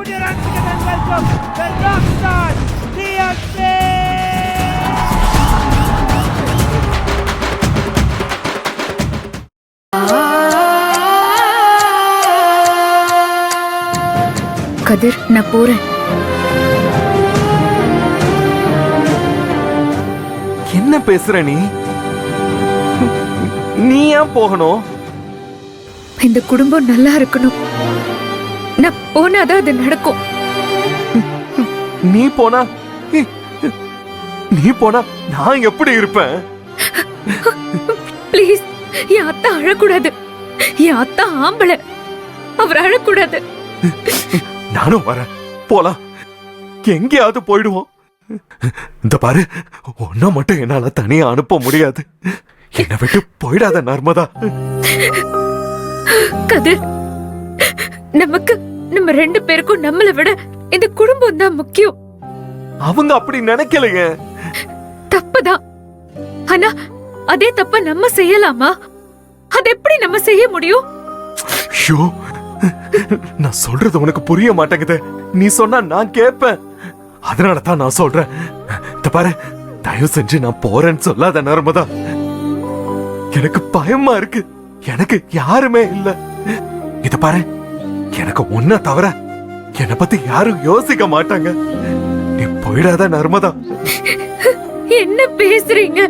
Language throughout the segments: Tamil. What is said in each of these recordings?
put your hands together and welcome the rock star, DSP! கதிர், நான் போறேன். என்ன பேசுற நீ? நீ ஏன் போகணும்? இந்த குடும்பம் நல்லா இருக்கணும். நான் போனாதான் அது நடக்கும். நீ போனா நான் எப்படி இருப்பேன்? ப்ளீஸ், என் அத்தா அழக்கூடாது. என் அத்தா ஆம்பளை, அவர் அழக்கூடாது. நானும் வரேன், போலாம். எங்கேயாவது போயிடுவோம். இந்த பாரு, ஒன்ன மட்டும் என்னால தனியா அனுப்ப முடியாது. என்னை விட்டு போயிடாத நர்மதா. கதிர், நமக்கு நம்ம 2 பேருக்கும் நம்மளை விட இந்த குடும்பம் தான் முக்கியம். அவங்க அப்படி நினைக்கலையே. தப்புதான். ஆனா அதே தப்ப நம்ம செய்யலாமா? அது எப்படி நம்ம செய்ய முடியும்? ஷோ, நான் சொல்றது உனக்கு புரிய மாட்டேங்குது. நீ சொன்னா நான் கேட்பேன். அதனாலதான் நான் சொல்றேன். இந்த பாரு, தயவு செஞ்சு நான் போறேன்னு சொல்லாத நர்மதா. எனக்கு பயமா இருக்கு. எனக்கு யாருமே இல்ல. இத பாரு, எனக்கு உன்ன தவிர என்னை பத்தி யாரும் யோசிக்க மாட்டாங்க. நீ போயிடாத நர்மதா. என்ன பேசுறீங்க?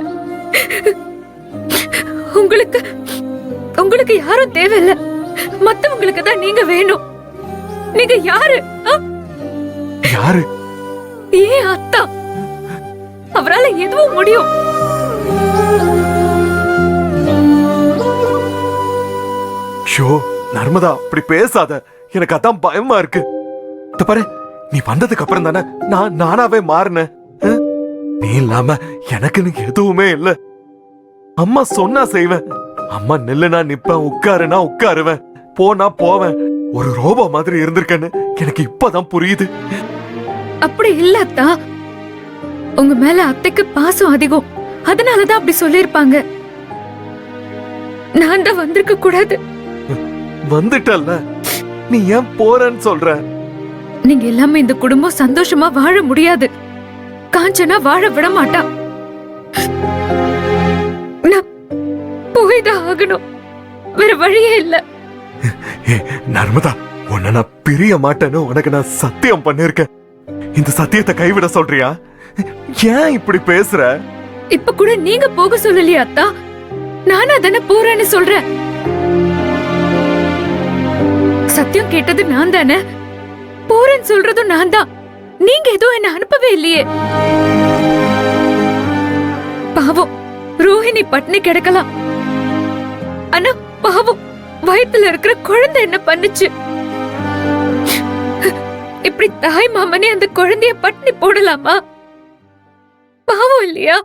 உங்களுக்கு யாரும் தேவையில்ல. மத்தவங்களுக்கு தான் நீங்க வேணும். நீங்க யாரு? யாரு? ஏன் அத்தா. அவரால எதுவும் முடியும். ஷோ, நர்மதா அப்படி பேசாத. எனக்கு அதான் பயமா இருக்கு. இத பாரு, நீ வந்ததுக்கு அப்புறம் தானே நானாவே மாறினேன். நீ இல்லாம எனக்குன்னு எதுவுமே இல்ல. அம்மா சொன்னா செய்வேன். அம்மா நில்லுனா நிப்பேன், உட்காருனா உட்காருவேன், போனா போவேன். ஒரு ரோபோ மாதிரி இருந்திருக்கேன்னு எனக்கு இப்பதான் புரியுது. அப்படி இல்ல அத்தா. உங்க மேல அத்தைக்கு பாசம் அதிகம். அதனாலதான் அப்படி சொல்லிருப்பாங்க. நான் தான் வந்திருக்க கூடாது. வந்துட்டல்ல, நீ ஏன் போறன்னு சொல்ற? நீங்க எல்லாமே இந்த குடும்பம் சந்தோஷமா வாழ முடியாது. காஞ்சனா வாழ விட மாட்டா. நான் போய்தான் ஆகணும். வேற வழியே இல்ல. நர்மதா, உன்னை நான் பிரிய மாட்டேன்னு உனக்கு நான் சத்தியம் பண்ணிருக்கேன். இந்த சத்தியத்தை கைவிட சொல்றியா? ஏன் இப்படி பேசுற? இப்ப கூட நீங்க போக சொல்லலையா அத்தா? நானா தானே போறேன்னு சொல்றேன். சத்தியம் கேட்டது நான் தானே. போறேன்னு சொல்றதும் நான் தான். நீங்க எதுவும் என்ன அனுப்பவே இல்லையே. பாவம் ரோஹிணி பட்னி கிடக்கலாம். ஆனா பாவம் வயித்துல இருக்கிற குழந்தை என்ன பண்ணுச்சு? இப்படி தாய் மாமனே அந்த குழந்தைய பட்னி போடலாமா? பாவம் இல்லையா?